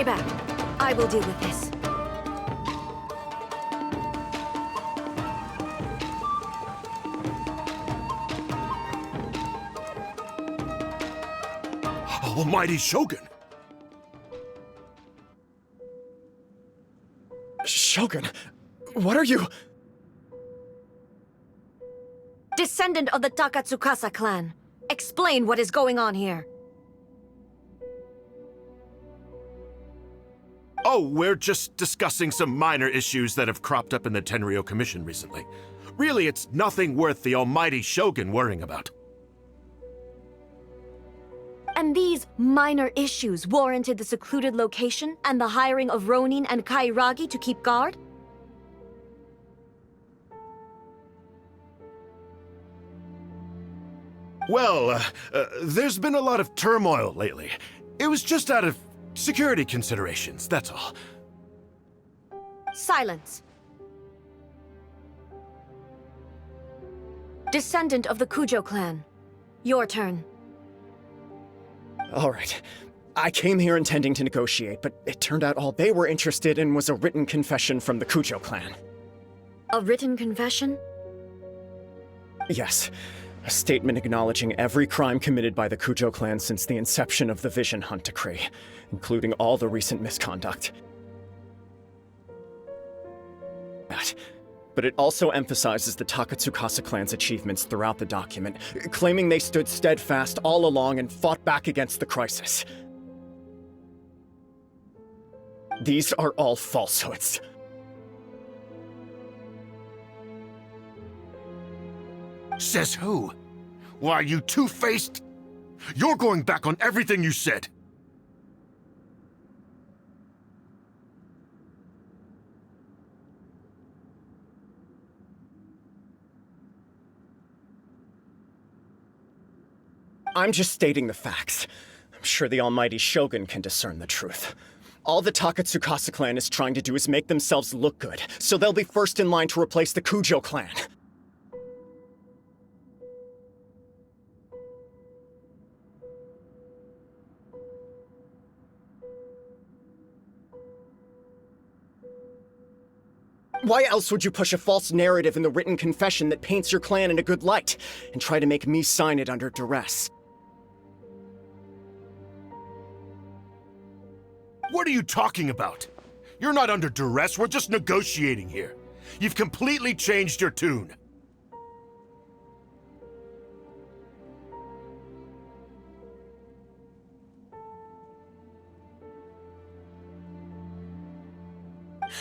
Stay back. I will deal with this. Almighty Shogun! Shogun, what are you? Descendant of the Takatsukasa clan. Explain what is going on here. Oh, we're just discussing some minor issues that have cropped up in the Tenryou Commission recently. Really, it's nothing worth the almighty Shogun worrying about. And these minor issues warranted the secluded location and the hiring of Ronin and Kairagi to keep guard? Well, there's been a lot of turmoil lately. It was just out of security considerations, that's all. Silence. Descendant of the Kujo clan. Your turn. All right. I came here intending to negotiate, but it turned out all they were interested in was a written confession from the Kujo clan. A written confession? Yes. A statement acknowledging every crime committed by the Kujo clan since the inception of the Vision Hunt Decree, including all the recent misconduct. But it also emphasizes the Takatsukasa clan's achievements throughout the document, claiming they stood steadfast all along and fought back against the crisis. These are all falsehoods. Says who? Why, you two-faced? You're going back on everything you said. I'm just stating the facts. I'm sure the almighty Shogun can discern the truth. All the Takatsukasa clan is trying to do is make themselves look good, so they'll be first in line to replace the Kujo clan. Why else would you push a false narrative in the written confession that paints your clan in a good light, and try to make me sign it under duress? What are you talking about? You're not under duress, we're just negotiating here. You've completely changed your tune.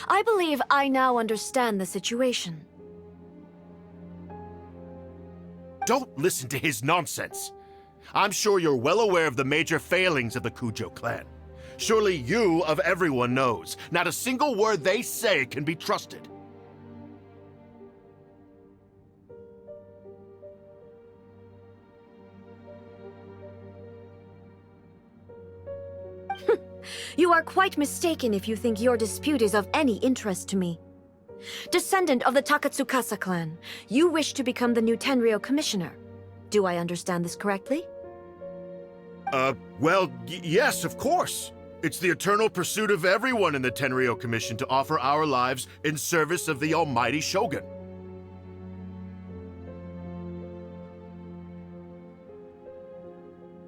I believe I now understand the situation. Don't listen to his nonsense. I'm sure you're well aware of the major failings of the Kujo clan. Surely you, of everyone, knows. Not a single word they say can be trusted. You are quite mistaken if you think your dispute is of any interest to me. Descendant of the Takatsukasa clan, you wish to become the new Tenryou commissioner. Do I understand this correctly? Well, yes, of course. It's the eternal pursuit of everyone in the Tenryou Commission to offer our lives in service of the almighty Shogun.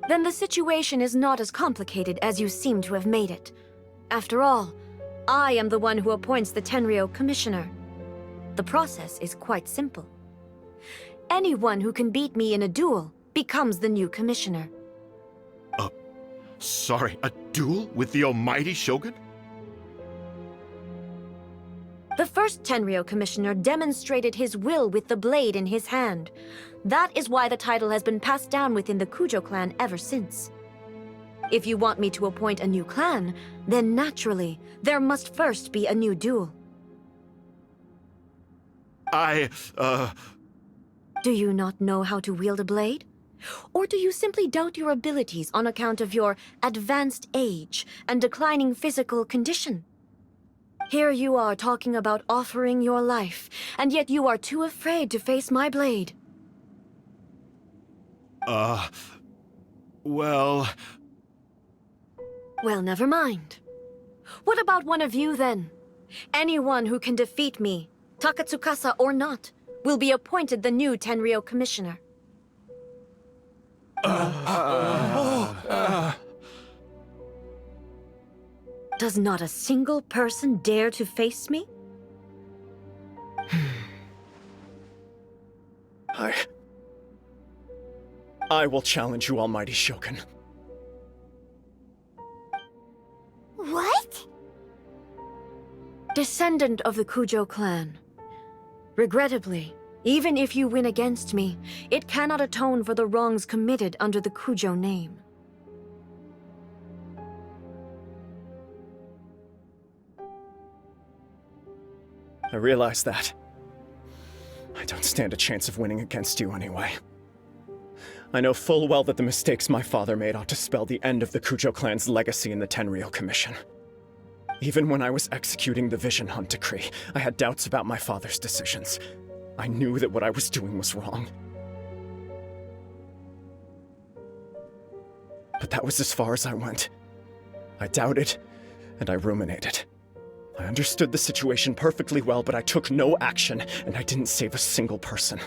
Then the situation is not as complicated as you seem to have made it. After all, I am the one who appoints the Tenryou commissioner. The process is quite simple. Anyone who can beat me in a duel becomes the new commissioner. Sorry, a duel with the almighty Shogun? The first Tenryou commissioner demonstrated his will with the blade in his hand. That is why the title has been passed down within the Kujo clan ever since. If you want me to appoint a new clan, then naturally, there must first be a new duel. Do you not know how to wield a blade? Or do you simply doubt your abilities on account of your advanced age and declining physical condition? Here you are talking about offering your life, and yet you are too afraid to face my blade. Well... Well, never mind. What about one of you, then? Anyone who can defeat me, Takatsukasa or not, will be appointed the new Tenryou commissioner. Does not a single person dare to face me? I will challenge you, Almighty Shogun. What? Descendant of the Kujo clan. Regrettably, even if you win against me, it cannot atone for the wrongs committed under the Kujo name. I realize that. I don't stand a chance of winning against you anyway. I know full well that the mistakes my father made ought to spell the end of the Kujo clan's legacy in the Tenryou Commission. Even when I was executing the Vision Hunt decree, I had doubts about my father's decisions. I knew that what I was doing was wrong. But that was as far as I went. I doubted, and I ruminated. I understood the situation perfectly well, but I took no action, and I didn't save a single person.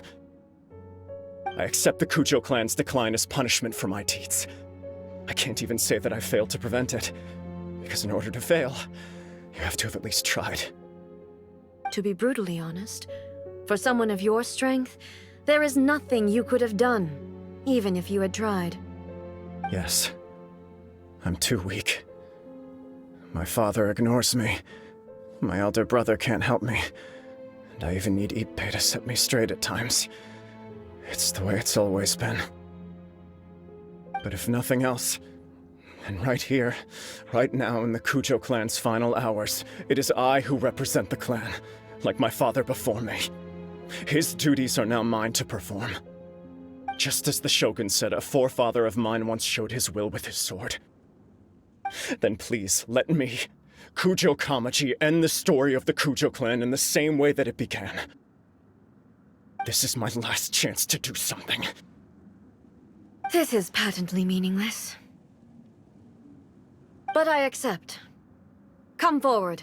I accept the Kujo clan's decline as punishment for my deeds. I can't even say that I failed to prevent it, because in order to fail, you have to have at least tried. To be brutally honest, for someone of your strength, there is nothing you could have done, even if you had tried. Yes. I'm too weak. My father ignores me. My elder brother can't help me. And I even need Ippei to set me straight at times. It's the way it's always been. But if nothing else, and right here, right now in the Kujo clan's final hours, it is I who represent the clan, like my father before me. His duties are now mine to perform. Just as the Shogun said a forefather of mine once showed his will with his sword. Then please, let me, Kujo Kamaji, end the story of the Kujo clan in the same way that it began. This is my last chance to do something. This is patently meaningless. But I accept. Come forward.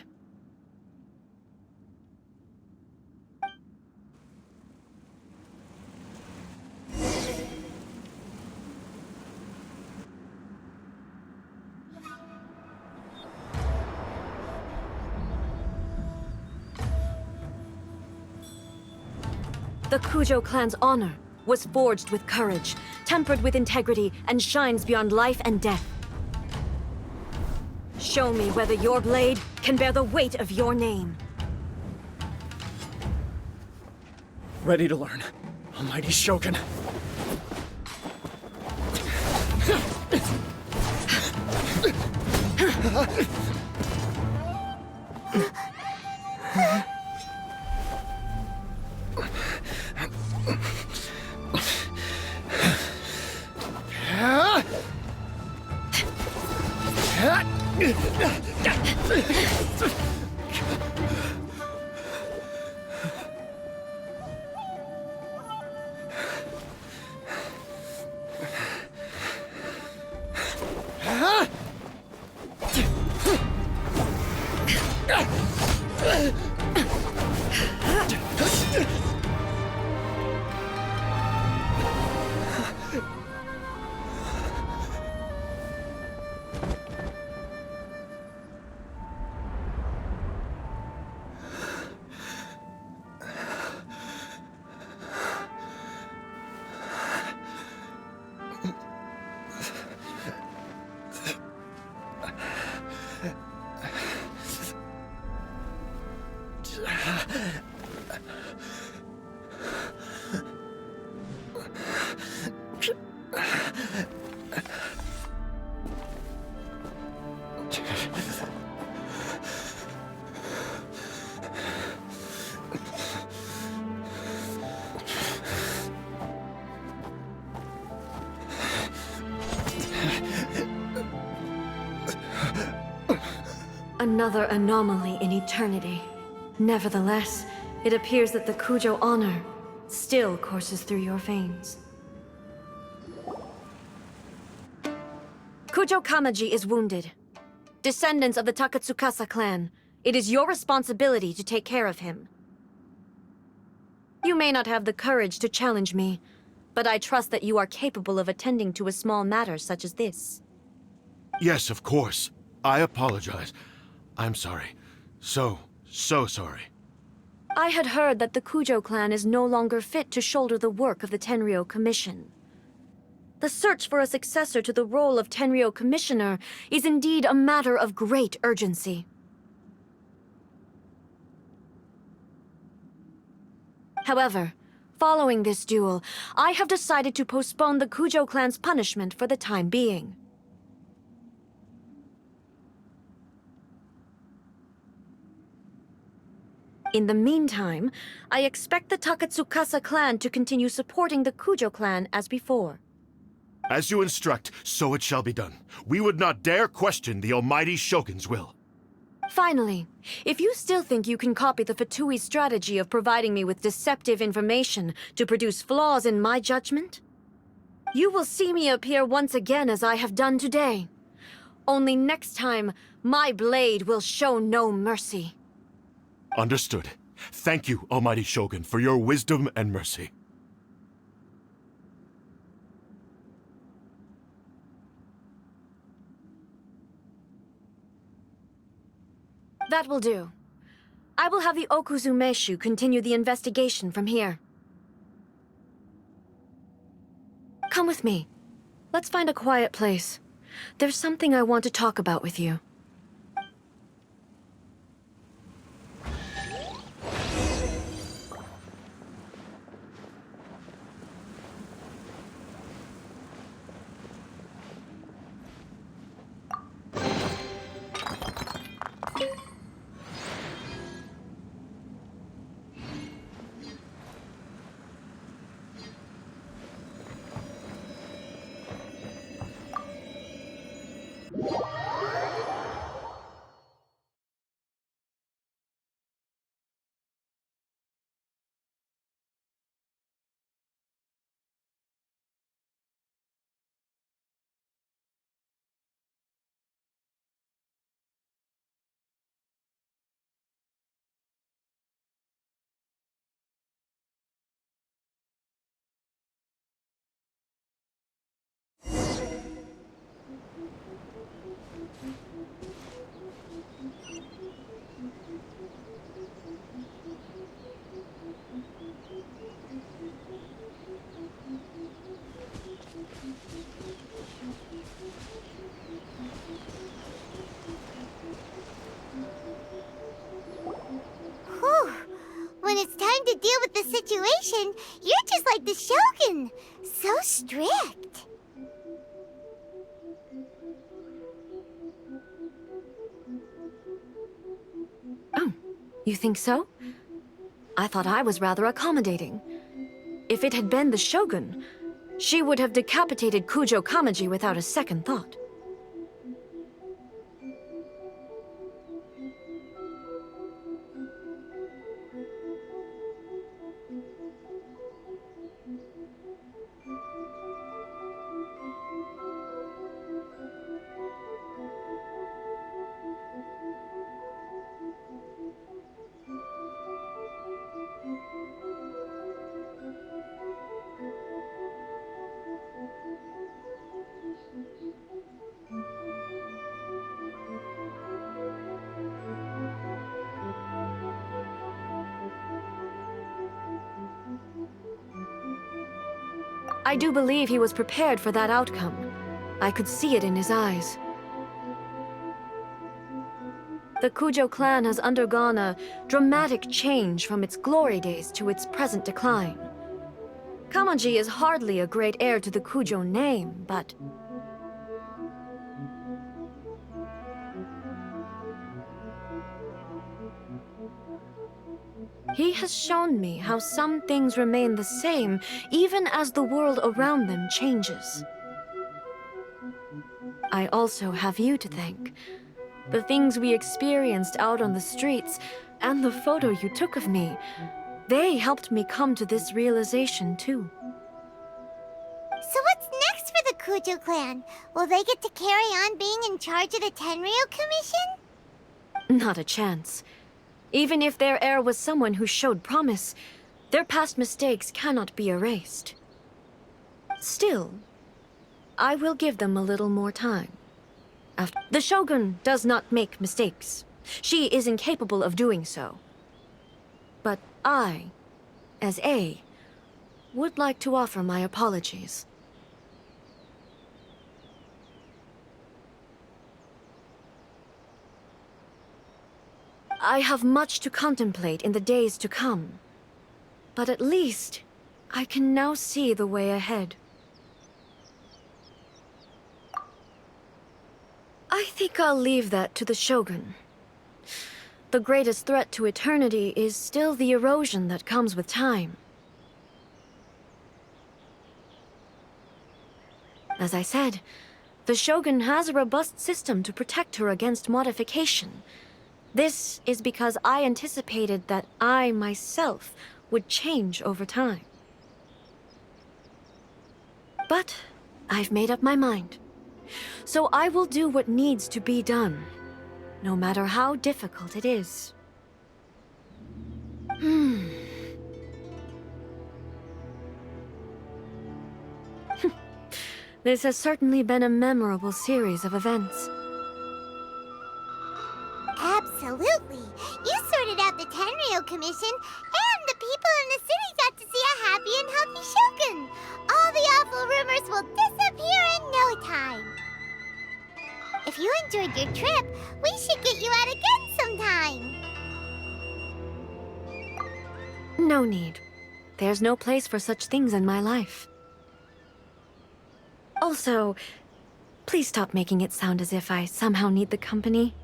The Kujo clan's honor was forged with courage, tempered with integrity, and shines beyond life and death. Show me whether your blade can bear the weight of your name. Ready to learn, Almighty Shogun. Another anomaly in eternity. Nevertheless, it appears that the Kujo honor still courses through your veins. Kujo Kamaji is wounded. Descendants of the Takatsukasa clan, it is your responsibility to take care of him. You may not have the courage to challenge me, but I trust that you are capable of attending to a small matter such as this. Yes, of course. I apologize. I'm sorry. So sorry. I had heard that the Kujo clan is no longer fit to shoulder the work of the Tenryou Commission. The search for a successor to the role of Tenryou Commissioner is indeed a matter of great urgency. However, following this duel, I have decided to postpone the Kujo clan's punishment for the time being. In the meantime, I expect the Takatsukasa clan to continue supporting the Kujo clan as before. As you instruct, so it shall be done. We would not dare question the almighty Shogun's will. Finally, if you still think you can copy the Fatui strategy of providing me with deceptive information to produce flaws in my judgment, you will see me appear once again as I have done today. Only next time, my blade will show no mercy. Understood. Thank you, almighty Shogun, for your wisdom and mercy. That will do. I will have the Okuzumeshu continue the investigation from here. Come with me. Let's find a quiet place. There's something I want to talk about with you. When it's time to deal with the situation, you're just like the Shogun. So strict. Oh, you think so? I thought I was rather accommodating. If it had been the Shogun, she would have decapitated Kujo Kamaji without a second thought. I do believe he was prepared for that outcome. I could see it in his eyes. The Kujo clan has undergone a dramatic change from its glory days to its present decline. Kamaji is hardly a great heir to the Kujo name, but... he has shown me how some things remain the same, even as the world around them changes. I also have you to thank. The things we experienced out on the streets, and the photo you took of me, they helped me come to this realization too. So what's next for the Kujo clan, will they get to carry on being in charge of the Tenryo Commission? Not a chance. Even if their heir was someone who showed promise, their past mistakes cannot be erased. Still, I will give them a little more time. The Shogun does not make mistakes. She is incapable of doing so. But I, as A, would like to offer my apologies. I have much to contemplate in the days to come. But at least, I can now see the way ahead. I think I'll leave that to the Shogun. The greatest threat to eternity is still the erosion that comes with time. As I said, the Shogun has a robust system to protect her against modification. This is because I anticipated that I, myself, would change over time. But I've made up my mind. So I will do what needs to be done, no matter how difficult it is. This has certainly been a memorable series of events. Absolutely. You sorted out the Tenryo Commission, and the people in the city got to see a happy and healthy Shogun. All the awful rumors will disappear in no time. If you enjoyed your trip, we should get you out again sometime. No need. There's no place for such things in my life. Also, please stop making it sound as if I somehow need the company.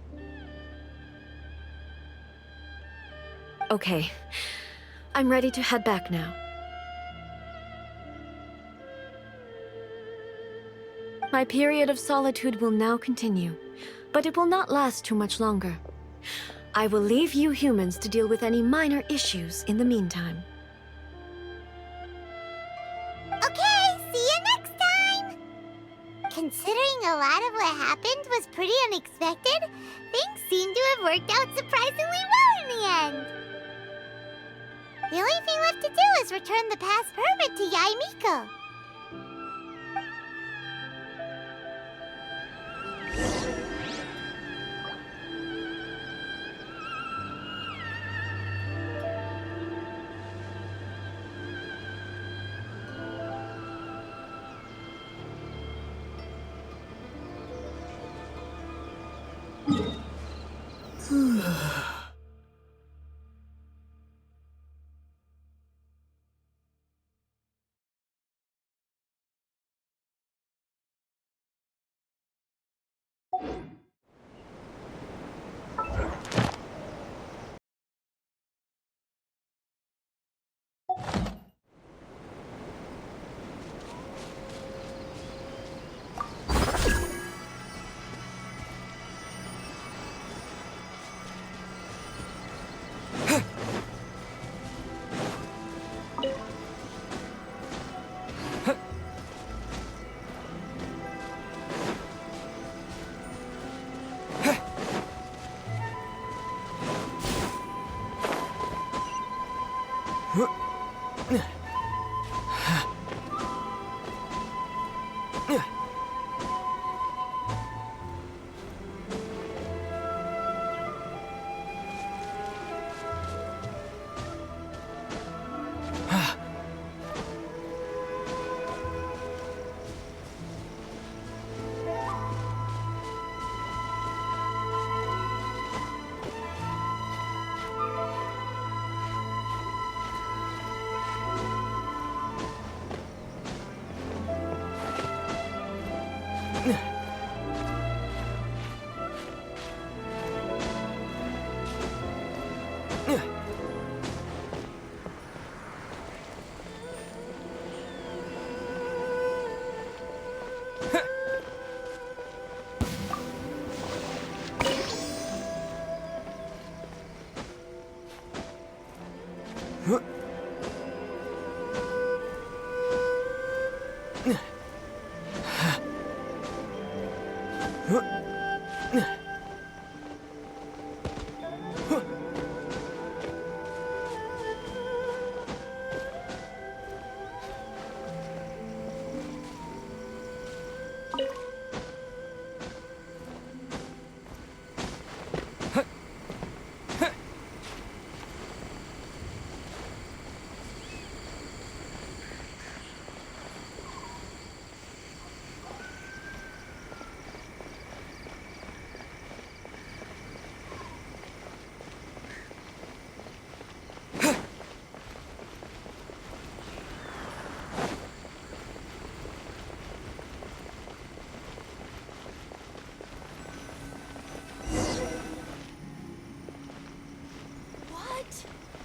Okay, I'm ready to head back now. My period of solitude will now continue, but it will not last too much longer. I will leave you humans to deal with any minor issues in the meantime. Okay, see you next time! Considering a lot of what happened was pretty unexpected, things seem to have worked out surprisingly well in the end. The only thing left to do is return the past permit to Yaimiko.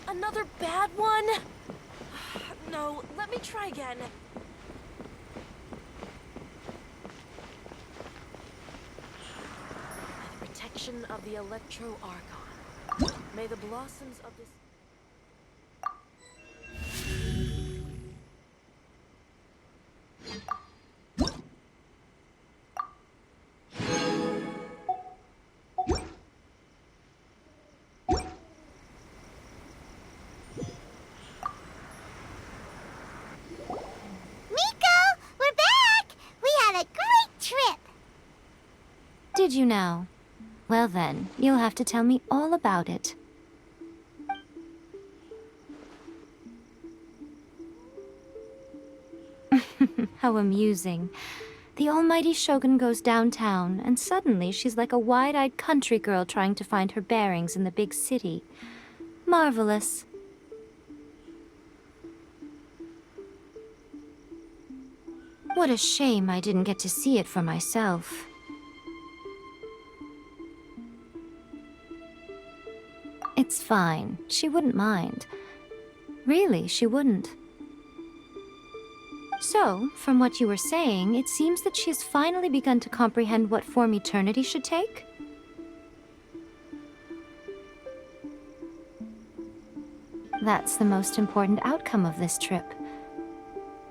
Another bad one? No, let me try again. By the protection of the Electro-Archon, may the blossoms of this... Did you now? Well then, you'll have to tell me all about it. How amusing. The almighty Shogun goes downtown, and suddenly she's like a wide-eyed country girl trying to find her bearings in the big city. Marvelous. What a shame I didn't get to see it for myself. It's fine. She wouldn't mind. Really, she wouldn't. So, from what you were saying, it seems that she has finally begun to comprehend what form eternity should take? That's the most important outcome of this trip.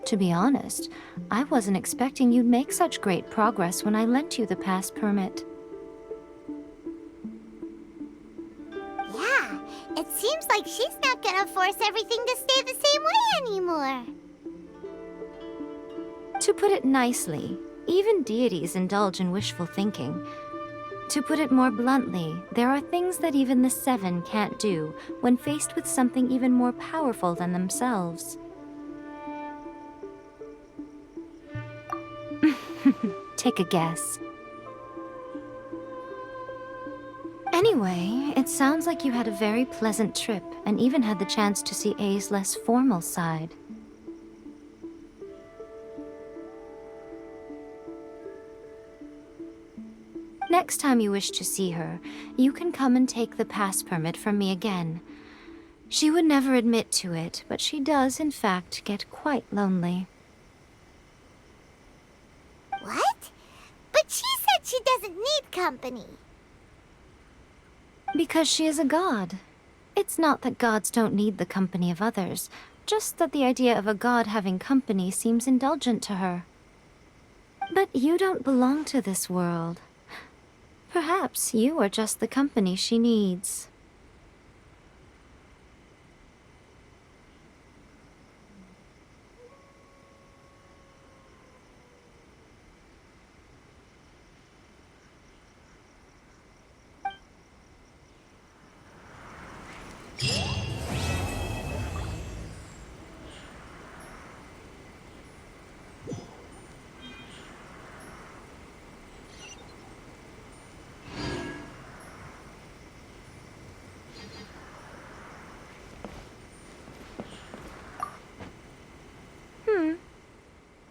To be honest, I wasn't expecting you'd make such great progress when I lent you the pass permit. Yeah, it seems like she's not gonna force everything to stay the same way anymore. To put it nicely, even deities indulge in wishful thinking. To put it more bluntly, there are things that even the Seven can't do when faced with something even more powerful than themselves. Take a guess. Anyway, it sounds like you had a very pleasant trip and even had the chance to see A's less formal side. Next time you wish to see her, you can come and take the pass permit from me again. She would never admit to it, but she does, in fact, get quite lonely. What? But she said she doesn't need company. Because she is a god. It's not that gods don't need the company of others, just that the idea of a god having company seems indulgent to her. But you don't belong to this world. Perhaps you are just the company she needs.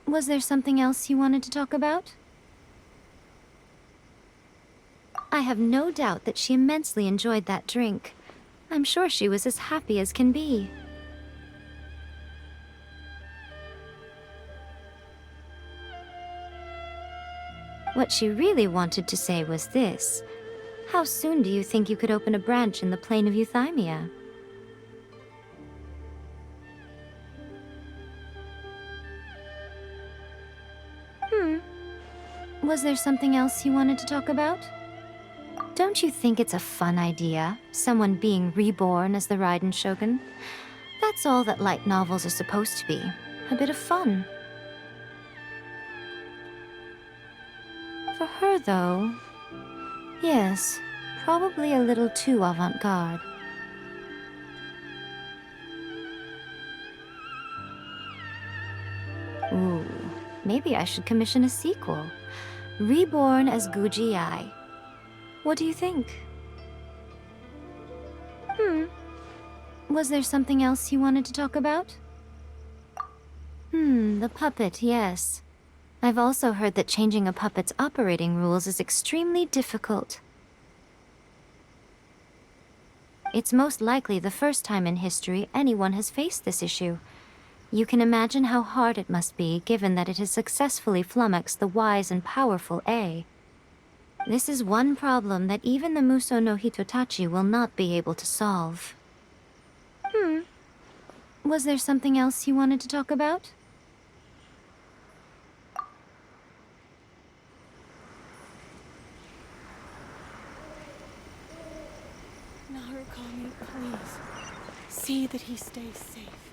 Was there something else you wanted to talk about? I have no doubt that she immensely enjoyed that drink. I'm sure she was as happy as can be. What she really wanted to say was this. How soon do you think you could open a branch in the plain of Euthymia? Was there something else you wanted to talk about? Don't you think it's a fun idea, someone being reborn as the Raiden Shogun? That's all that light novels are supposed to be. A bit of fun. For her, though, yes, probably a little too avant-garde. Ooh, maybe I should commission a sequel. Reborn as Guji Ai. What do you think? Was there something else you wanted to talk about? The puppet, yes. I've also heard that changing a puppet's operating rules is extremely difficult. It's most likely the first time in history anyone has faced this issue. You can imagine how hard it must be, given that it has successfully flummoxed the wise and powerful A. This is one problem that even the Muso no Hitotachi will not be able to solve. Was there something else you wanted to talk about? Narukami, please. See that he stays safe.